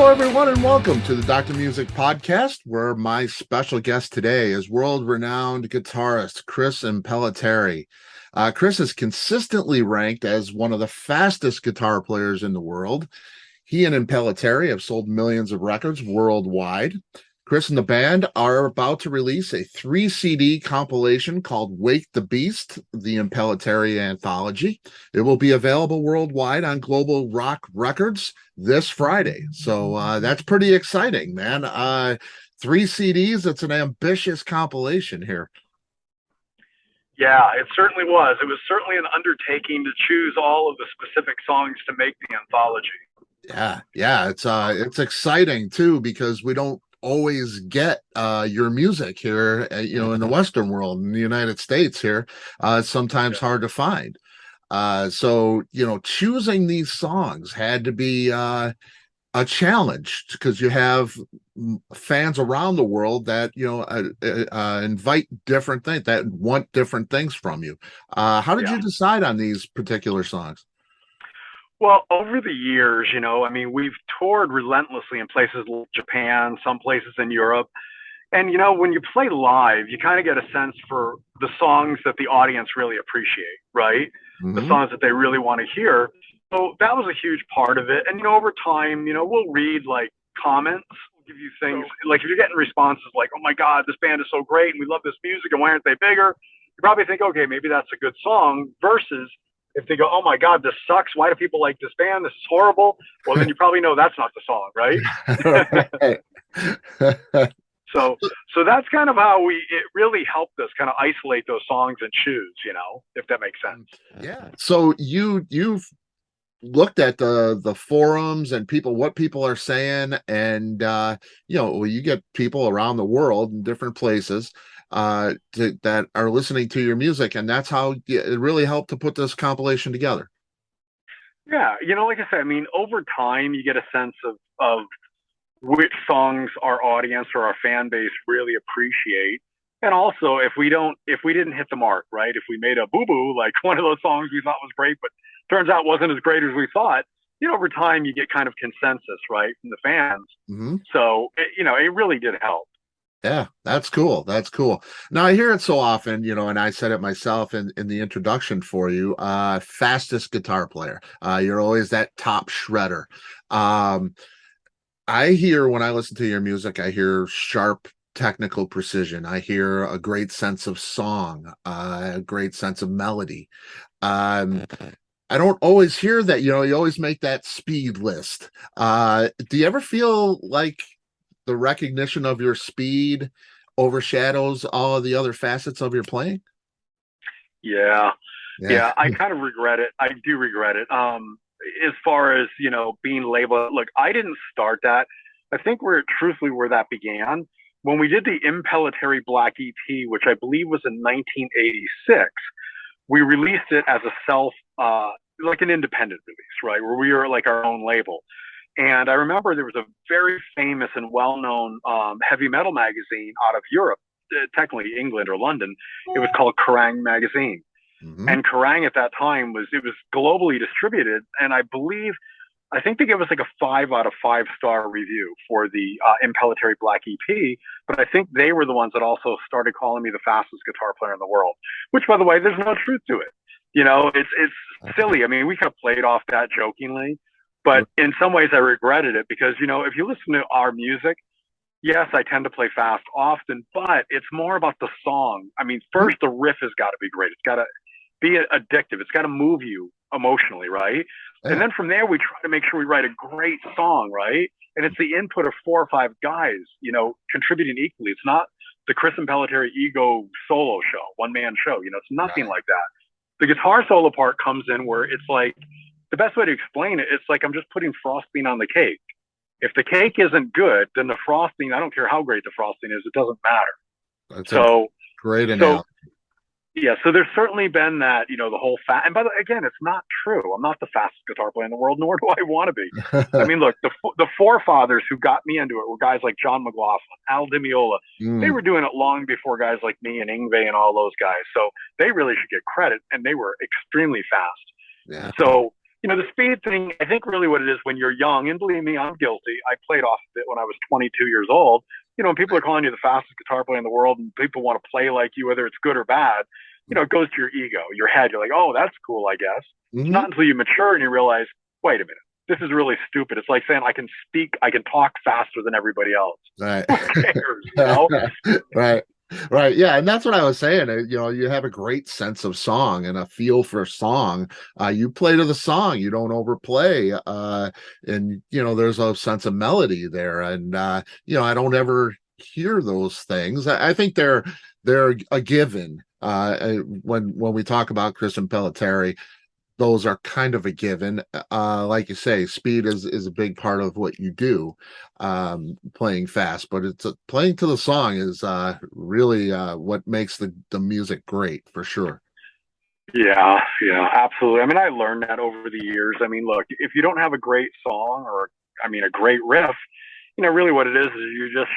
Everyone, and welcome to the Dr. Music Podcast, where my special guest today is world-renowned guitarist Chris Impellitteri. Chris is consistently ranked as one of the fastest guitar players in the world. He and Impellitteri have sold millions of records worldwide. Chris and the band are about to release a 3 CD compilation called Wake the Beast, the Impellitteri Anthology. It will be available worldwide on Global Rock Records this Friday. So that's pretty exciting, man. 3 CDs, it's an ambitious compilation here. Yeah, it certainly was. It was certainly an undertaking to choose all of the specific songs to make the anthology. Yeah, it's exciting too, because we don't always get your music here, in the Western world, in the United States here. It's sometimes hard to find. So choosing these songs had to be a challenge, because you have fans around the world that invite different things, that want different things from you. How did you decide on these particular songs? Well, over the years, we've toured relentlessly in places like Japan, some places in Europe. And, when you play live, you kind of get a sense for the songs that the audience really appreciate, right? Mm-hmm. The songs that they really want to hear. So that was a huge part of it. And, over time, we'll read like comments, we'll give you things like if you're getting responses like, oh my God, this band is so great and we love this music and why aren't they bigger? You probably think, okay, maybe that's a good song, versus if they go, oh my God, this sucks. Why do people like this band? This is horrible. Well, then you probably know that's not the song, right? So that's kind of how it really helped us kind of isolate those songs and choose, if that makes sense. Yeah. So you've looked at the forums and what people are saying, and you get people around the world in different places that are listening to your music, and that's how it really helped to put this compilation together. Yeah, like I said, over time you get a sense of which songs our audience or our fan base really appreciate. And also, if we didn't hit the mark, right? If we made a boo-boo, like one of those songs we thought was great, but turns out wasn't as great as we thought, over time you get kind of consensus, right, from the fans. Mm-hmm. So, it really did help. Yeah, that's cool. That's cool. Now I hear it so often, and I said it myself in the introduction for you, fastest guitar player. You're always that top shredder. I hear, when I listen to your music, I hear sharp technical precision. I hear a great sense of song, a great sense of melody. I don't always hear that, you always make that speed list. Do you ever feel like the recognition of your speed overshadows all of the other facets of your playing? Yeah. I kind of regret it. I do regret it. As far as, being labeled, look, I didn't start that. I think truthfully where that began, when we did the Impellitteri Black EP, which I believe was in 1986, we released it as a like an independent release, right? Where we were like our own label. And I remember there was a very famous and well-known heavy metal magazine out of Europe, technically England or London. It was called Kerrang! Magazine. Mm-hmm. And Kerrang! At that time was globally distributed. And I think they gave us like a 5 out of 5 star review for the Impellitteri Black EP. But I think they were the ones that also started calling me the fastest guitar player in the world, which, by the way, there's no truth to it. It's silly. We kind of played off that jokingly. But in some ways, I regretted it because, if you listen to our music, yes, I tend to play fast often, but it's more about the song. First, the riff has got to be great. It's got to be addictive. It's got to move you emotionally, right? Yeah. And then from there, we try to make sure we write a great song, right? And it's the input of 4 or 5 guys, contributing equally. It's not the Chris Impellitteri ego solo show, one-man show. It's nothing like that. The guitar solo part comes in where it's like, the best way to explain it, it's like I'm just putting frosting on the cake. If the cake isn't good, then the frosting, I don't care how great the frosting is, it doesn't matter. That's a great analogy. So there's certainly been that, the whole and by the way, again, it's not true. I'm not the fastest guitar player in the world, nor do I want to be. Look, the forefathers who got me into it were guys like John McLaughlin, Al Di Meola. They were doing it long before guys like me and Yngwie and all those guys. So they really should get credit, and they were extremely fast. Yeah. So The speed thing, I think really what it is when you're young, and believe me, I'm guilty. I played off of it when I was 22 years old. When people are calling you the fastest guitar player in the world and people want to play like you, whether it's good or bad, it goes to your ego, your head. You're like, oh, that's cool, I guess. It's not until you mature and you realize, wait a minute, this is really stupid. It's like saying I can talk faster than everybody else. Right. Who cares, Right. Right. Yeah. And that's what I was saying. You have a great sense of song and a feel for song. You play to the song, you don't overplay. And there's a sense of melody there. And I don't ever hear those things. I think they're a given. When we talk about Chris Impellitteri, those are kind of a given. Like you say, speed is a big part of what you do, playing fast, but playing to the song is really what makes the music great for sure. Yeah, absolutely. I mean, I learned that over the years. I mean, look, if you don't have a great song or, a great riff, really what it is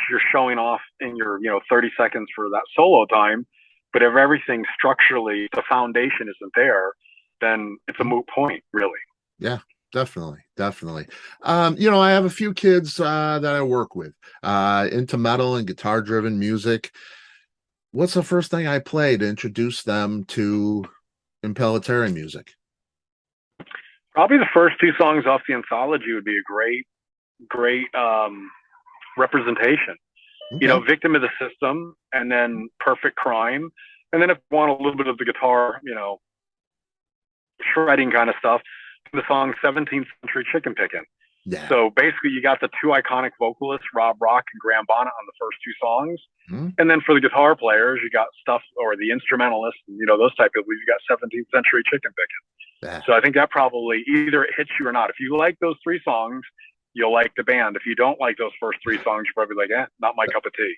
you're showing off in your, 30 seconds for that solo time. But if everything structurally, the foundation isn't there, then it's a moot point, really. Yeah, definitely. I have a few kids that I work with into metal and guitar driven music. What's the first thing I play to introduce them to Impellitteri music? Probably the first two songs off the anthology would be a great representation. Okay. Victim of the System, and then Perfect Crime. And then if you want a little bit of the guitar, shredding kind of stuff, the song 17th Century Chicken Pickin'. Yeah. So basically you got the two iconic vocalists, Rob Rock and Graham Bonnet, on the first two songs. And then for the guitar players, you got stuff, or the instrumentalists, those type of people, you got 17th Century Chicken Pickin'. Yeah. So I think that probably either it hits you or not. If you like those three songs, you'll like the band. If you don't like those first three songs, you're probably like, not my cup of tea.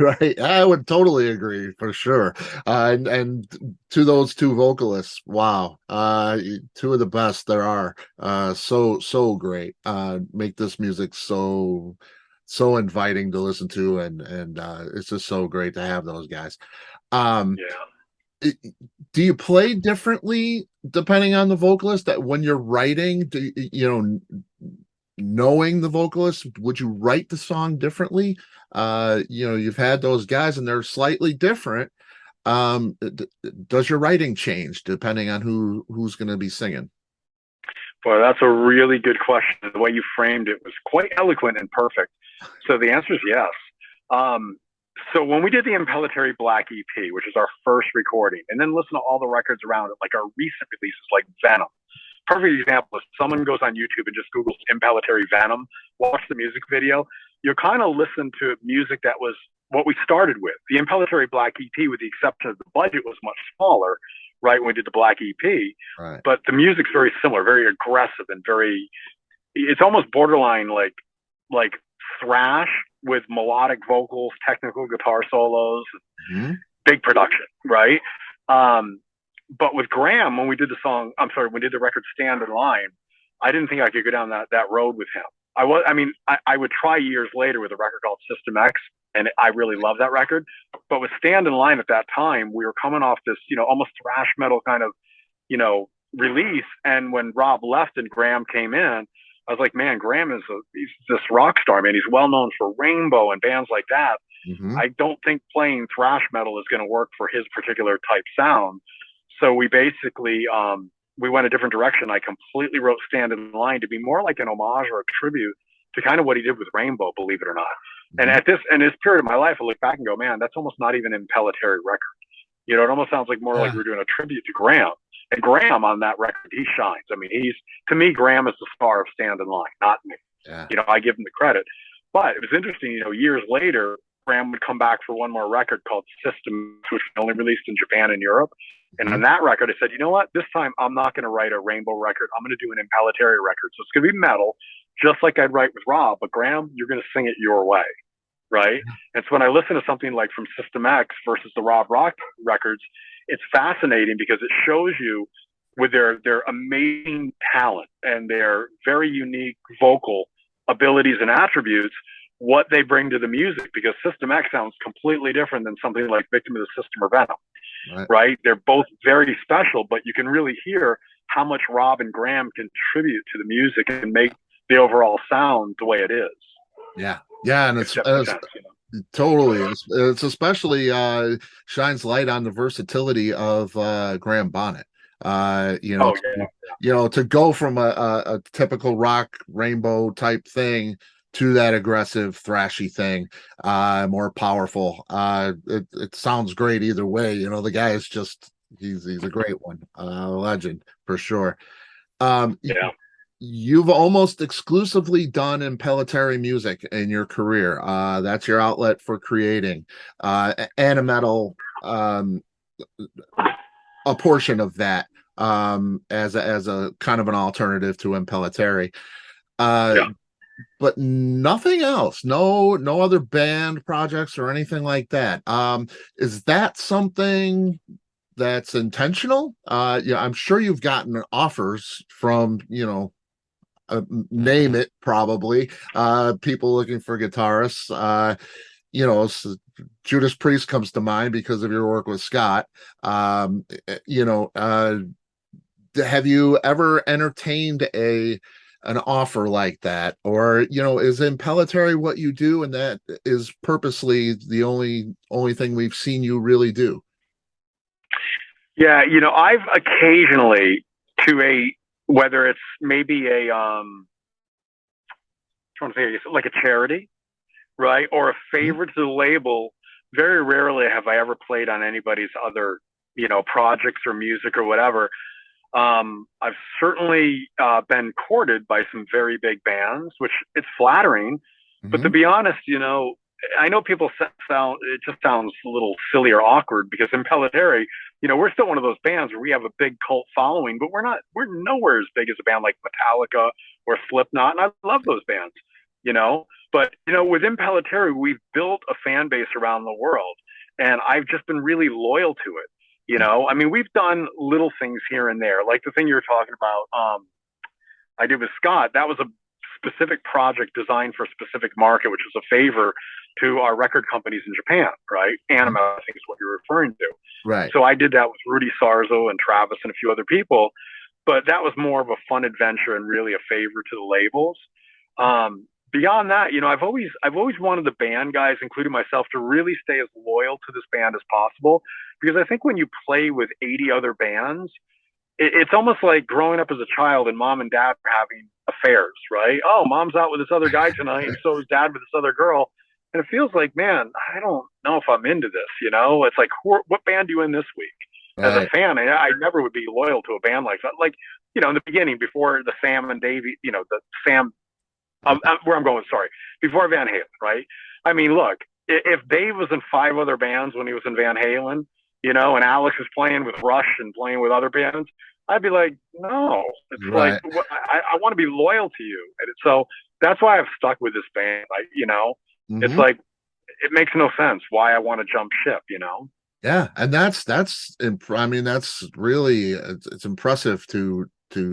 Right. I would totally agree for sure. And to those two vocalists, wow, two of the best there are. So great. Make this music so inviting to listen to, and it's just so great to have those guys. Do you play differently depending on the vocalist? That when you're writing, knowing the vocalist, would you write the song differently? You've had those guys and they're slightly different. Does your writing change depending on who's going to be singing? Boy, that's a really good question. The way you framed it was quite eloquent and perfect. So the answer is yes. So when we did the Impellitteri Black EP, which is our first recording, and then listen to all the records around it, like our recent releases like Venom. Perfect example, if someone goes on YouTube and just Googles Impellitteri Venom, watch the music video, you'll kind of listen to music that was what we started with. The Impellitteri Black EP, with the exception of the budget, was much smaller, right, when we did the Black EP. Right. But the music's very similar, very aggressive, and it's almost borderline like thrash with melodic vocals, technical guitar solos, big production, right? But with Graham, when we did when we did the record Stand in Line, I didn't think I could go down that road with him. I would try years later with a record called System X, and I really love that record. But with Stand in Line at that time, we were coming off this, almost thrash metal kind of, release. And when Rob left and Graham came in, I was like, man, Graham he's this rock star, man. He's well known for Rainbow and bands like that. I don't think playing thrash metal is going to work for his particular type sound. So we basically, we went a different direction. I completely wrote Stand in Line to be more like an homage or a tribute to kind of what he did with Rainbow, believe it or not. And in this period of my life, I look back and go, man, that's almost not even an Impellitteri record. It almost sounds like more like we're doing a tribute to Graham. And Graham on that record, he shines. I mean, to me, Graham is the star of Stand in Line, not me. Yeah. I give him the credit. But it was interesting, years later, Graham would come back for one more record called System, which was only released in Japan and Europe. And on that record, I said, you know what? This time, I'm not going to write a Rainbow record. I'm going to do an Impellitteri record. So it's going to be metal, just like I'd write with Rob. But Graham, you're going to sing it your way, right? And so when I listen to something like from System X versus the Rob Rock records, it's fascinating because it shows you with their amazing talent and their very unique vocal abilities and attributes, what they bring to the music, because System X sounds completely different than something like Victim of the System or Venom. Right. right? They're both very special, but you can really hear how much Rob and Graham contribute to the music and make the overall sound the way it is. Yeah. Yeah. And If that makes sense, you know? totally, it's especially shines light on the versatility of Graham Bonnet. You know, Oh yeah, to go from a typical rock rainbow type thing to that aggressive thrashy thing, more powerful. It sounds great either way. The guy is just he's a great one, legend for sure. yeah. You've almost exclusively done Impellitteri music in your career. That's your outlet for creating Animetal, a portion of that, as a kind of an alternative to Impellitteri. Uh, Yeah. but nothing else. No other band projects or anything like that. Is that something that's intentional? Yeah, I'm sure you've gotten offers from, name it, probably, people looking for guitarists. Judas Priest comes to mind because of your work with Scott. um you know uh have you ever entertained an offer like that, or is Impellitteri what you do, and that is purposely the only thing we've seen you really do? Yeah, I've occasionally to a whether it's maybe a trying to think like a charity, right? Or a Mhm. favor to the label. Very rarely have I ever played on anybody's other, projects or music or whatever. I've certainly been courted by some very big bands, which it's flattering. But to Mhm. be honest, I know people sound it just sounds a little silly or awkward because in Impellitteri, we're still one of those bands where we have a big cult following, but we're nowhere as big as a band like Metallica or Slipknot, and I love those bands, you know. But with Impellitteri, we've built a fan base around the world, and I've just been really loyal to it. Yeah. I mean, we've done little things here and there, like the thing you were talking about. I did with Scott. That was a specific project designed for a specific market, which was a favor to our record companies in Japan, right? Anime, Mhm. I think is what you're referring to. Right. So I did that with Rudy Sarzo and Travis and a few other people, but that was more of a fun adventure and really a favor to the labels. Beyond that, I've always wanted the band guys, including myself, to really stay as loyal to this band as possible, because I think when you play with 80 other bands, it's almost like growing up as a child and mom and dad are having affairs, right? Oh, mom's out with this other guy tonight, and so is dad with this other girl. And it feels like, man, I don't know if I'm into this. It's like, what band are you in this week? As a Right. fan, I never would be loyal to a band like that. Like, in the beginning, before the Sam and Davey, the Sam, where I'm going, sorry, before Van Halen, right? I mean, look, if Dave was in 5 other bands when he was in Van Halen, and Alex is playing with Rush and playing with other bands, I'd be like, no. It's like, Right. I want to be loyal to you. And so that's why I've stuck with this band. It's Hmm. like, it makes no sense why I want to jump ship. Yeah, and I mean, that's really, it's impressive to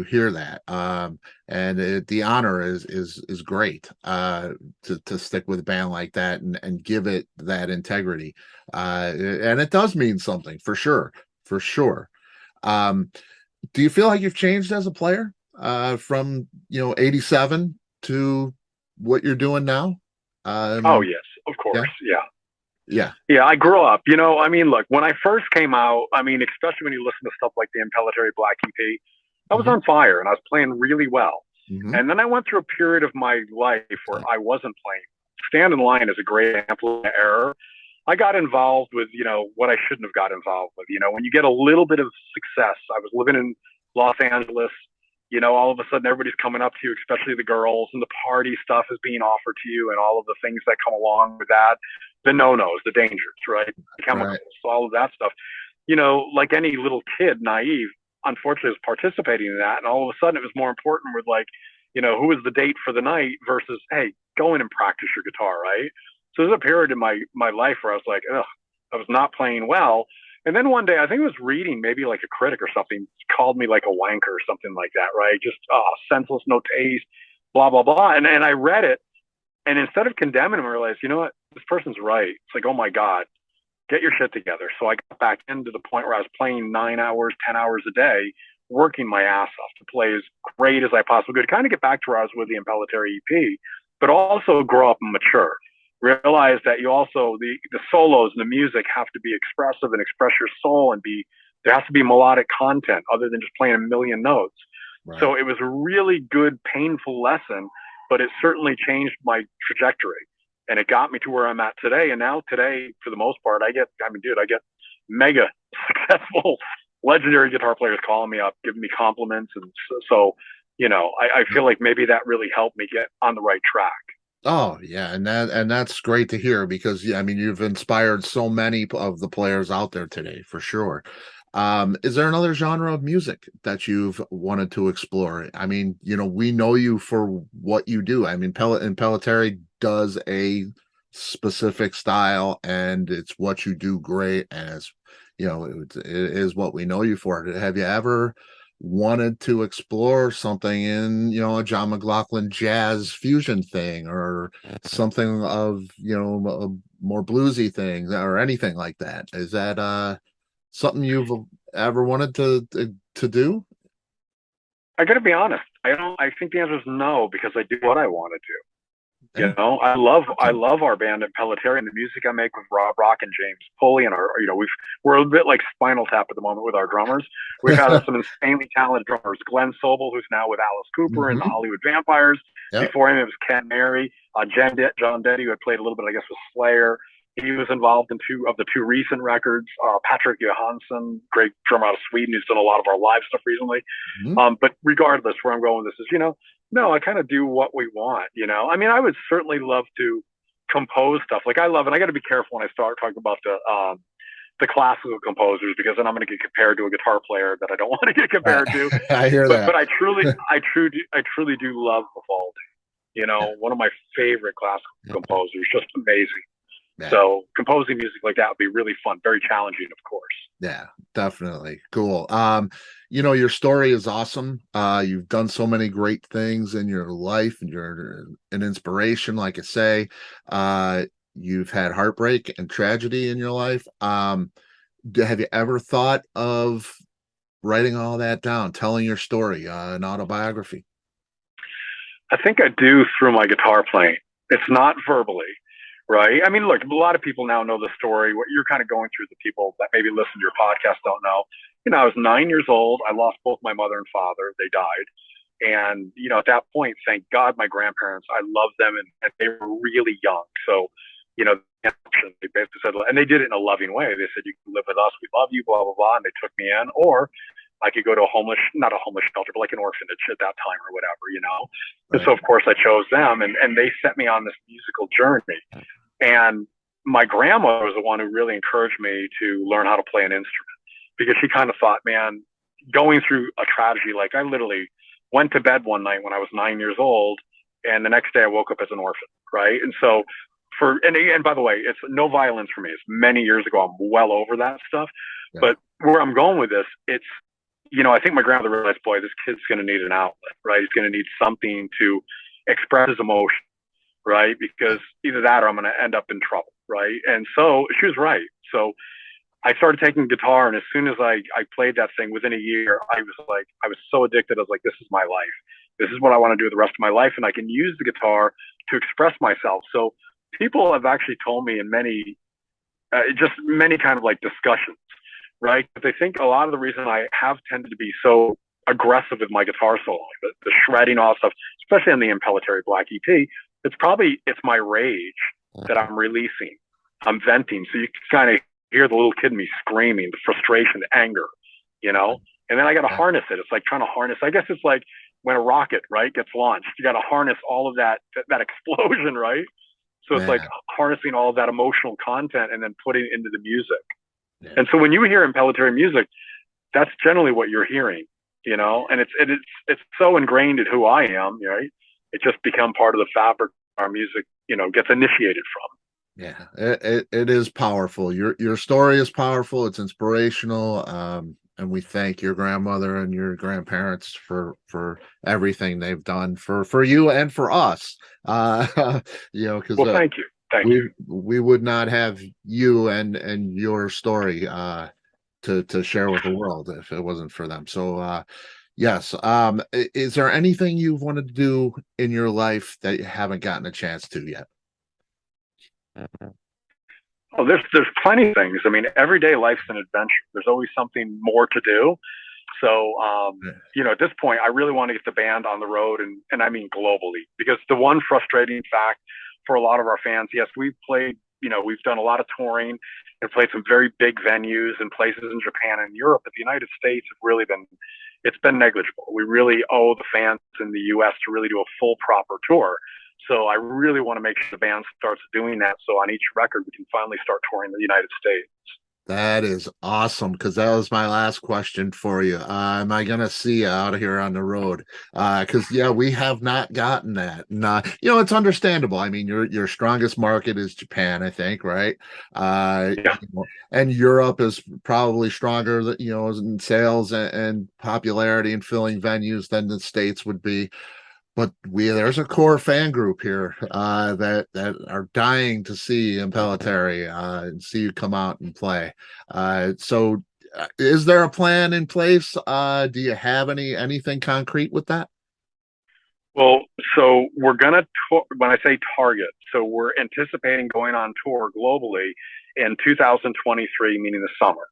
hear that. And the honor is great, to stick with a band like that and give it that integrity. And it does mean something for sure, for sure. Um, do you feel like you've changed as a player, from 87 to what you're doing now? Oh, Um, yes, of yeah, course. Yeah. yeah. Yeah, I grew up. I mean, look, when I first came out, I mean, especially when you listen to stuff like the Impellitteri Black EP, I was Hmm. on fire and I was playing really well. Hmm. And then I went through a period of my life where I wasn't playing. Stand in Line is a great example of error. I got involved with, what I shouldn't have got involved with. When you get a little bit of success, I was living in Los Angeles, all of a sudden everybody's coming up to you, especially the girls, and the party stuff is being offered to you and all of the things that come along with that. The no-nos, the dangers, right? The Right. chemicals, all of that stuff. Like any little kid, naive, unfortunately was participating in that. And all of a sudden it was more important with like, who was the date for the night versus, hey, go in and practice your guitar, right? So there's a period in my life where I was like, ugh, I was not playing well. And then one day, I think I was reading maybe like a critic or something called me like a wanker or something like that, right? Just senseless, no taste, blah blah blah. And I read it, and instead of condemning him, I realized, you know what, this person's right. It's like, oh my god, get your shit together. So I got back into the point where I was playing 9 hours, 10 hours a day, working my ass off to play as great as I possibly could, kind of get back to where I was with the Impellitteri EP, but also grow up and mature. Realize that you also, the solos and the music have to be expressive and express your soul, and there has to be melodic content other than just playing a million notes. Right. So it was a really good, painful lesson, but it certainly changed my trajectory. And it got me to where I'm at today. And now today, for the most part, I get mega successful, legendary guitar players calling me up, giving me compliments. And so I feel like maybe that really helped me get on the right track. Oh yeah, and that's great to hear, because I mean, you've inspired so many of the players out there today, for sure. Is there another genre of music that you've wanted to explore? I mean, we know you for what you do. I mean, Impellitteri does a specific style, and it's what you do great, as it is what we know you for. Have you ever wanted to explore something in a John McLaughlin jazz fusion thing, or something of a more bluesy thing, or anything like that? Is that something you've ever wanted to do? I got to be honest. I think the answer is no, because I do what I want to do. I love our band Impellitteri and the music I make with Rob Rock and James Pulley, and we're a bit like Spinal Tap at the moment with our drummers. We've had some insanely talented drummers. Glenn Sobel, who's now with Alice Cooper and the Hollywood Vampires. Yep. Before him, it was Ken Mary, John Detty, who had played a little bit, I guess, with Slayer. He was involved in two of the two recent records. Patrick Johansson, great drummer out of Sweden, who's done a lot of our live stuff recently. But regardless, where I'm going with this is, no, I kind of do what we want. I mean, I would certainly love to compose stuff. Like I love, and I got to be careful when I start talking about the classical composers, because then I'm going to get compared to a guitar player that I don't want to get compared to. I hear that. But I truly do love Vivaldi. One of my favorite classical composers, just amazing. Yeah. So composing music like that would be really fun, very challenging, of course. Yeah, definitely. Cool. Your story is awesome. You've done so many great things in your life, and you're an inspiration, like I say. You've had heartbreak and tragedy in your life. Have you ever thought of writing all that down, telling your story, an autobiography? I think I do through my guitar playing. It's not verbally. Right. I mean, look, a lot of people now know the story. What you're kind of going through, the people that maybe listen to your podcast don't know. I was 9 years old. I lost both my mother and father. They died. And, at that point, thank God, my grandparents, I loved them, and they were really young. So, they basically said, and they did it in a loving way. They said, you can live with us. We love you, blah, blah, blah. And they took me in. Or I could go to not a homeless shelter, but like an orphanage at that time or whatever, Right. And so, of course, I chose them, and they set me on this musical journey. And my grandma was the one who really encouraged me to learn how to play an instrument, because she kind of thought, man, going through a tragedy, like I literally went to bed one night when I was 9 years old, and the next day I woke up as an orphan, right? And so and by the way, it's no violence for me. It's many years ago. I'm well over that stuff. Yeah. But where I'm going with this, it's, I think my grandmother realized, boy, this kid's going to need an outlet, right? He's going to need something to express his emotion, right? Because either that or I'm going to end up in trouble, right? And so she was right. So I started taking guitar, and as soon as I played that thing, within a year, I was so addicted. I was like, this is my life. This is what I want to do the rest of my life, and I can use the guitar to express myself. So people have actually told me in many kind of like discussions, right? But they think a lot of the reason I have tended to be so aggressive with my guitar soloing, the shredding all stuff, especially on the Impellitteri Black EP, it's my rage that I'm releasing. I'm venting. So you can kind of hear the little kid in me screaming, the frustration, the anger, and then I got to harness it. It's like trying to harness. I guess it's like when a rocket, right, gets launched, you got to harness all of that explosion, right? So it's like harnessing all of that emotional content and then putting it into the music. Yeah. And so when you hear Impellitteri music, that's generally what you're hearing, and it's so ingrained in who I am, right? It just become part of the fabric our music, gets initiated from. Yeah, it is powerful. Your story is powerful. It's inspirational. And we thank your grandmother and your grandparents for everything they've done for you and for us. Because thank you. Thank you. We would not have you and your story to share with the world if it wasn't for them. So yes. Is there anything you've wanted to do in your life that you haven't gotten a chance to yet? Oh, there's plenty of things. I mean, everyday life's an adventure. There's always something more to do. So, at this point, I really want to get the band on the road, and I mean globally, because the one frustrating fact for a lot of our fans, yes, we've played, we've done a lot of touring and played some very big venues and places in Japan and Europe, but the United States have really it's been negligible. We really owe the fans in the U.S. to really do a full proper tour. So I really want to make sure the band starts doing that. So on each record, we can finally start touring the United States. That is awesome, because that was my last question for you. Am I going to see you out here on the road? Because yeah, we have not gotten that. And it's understandable. I mean, your strongest market is Japan, I think, right? Yeah. And Europe is probably stronger, in sales and popularity and filling venues than the States would be. But there's a core fan group here that are dying to see Impellitteri and see you come out and play. So is there a plan in place? Do you have anything concrete with that? Well, so we're gonna when I say target, so we're anticipating going on tour globally in 2023, meaning the summer,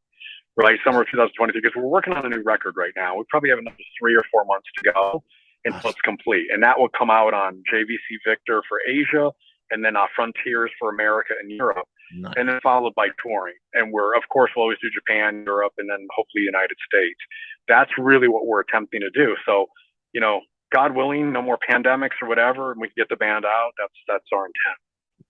right? Summer of 2023, because we're working on a new record right now. We probably have another 3 or 4 months to go until it's complete, and that will come out on JVC Victor for Asia, and then Frontiers for America and Europe, Nice. and then followed by touring. And of course, we'll always do Japan, Europe, and then hopefully United States. That's really what we're attempting to do. So, God willing, no more pandemics or whatever, and we can get the band out. That's our intent.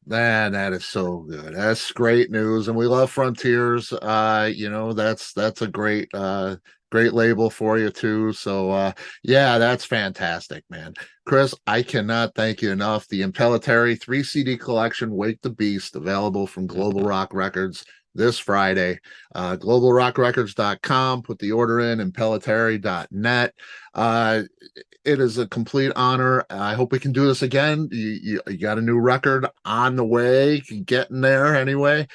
Man, that is so good. That's great news, and we love Frontiers. That's a great label for you too. So yeah, that's fantastic, man. Chris, I cannot thank you enough. The Impellitteri 3 CD collection, Wake the Beast, available from Global Rock Records this Friday. globalrockrecords.com. Put the order in, impellitteri.net. It is a complete honor. I hope we can do this again. You got a new record on the way, getting there anyway.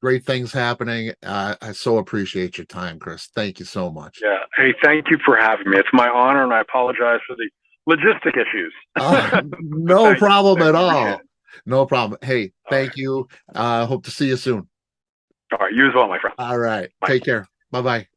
Great things happening. I so appreciate your time, Chris. Thank you so much. Yeah. Hey, thank you for having me. It's my honor, and I apologize for the logistic issues. No problem at all. No problem. Hey, thank you. Hope to see you soon. All right. You as well, my friend. All right. Bye. Take care. Bye-bye.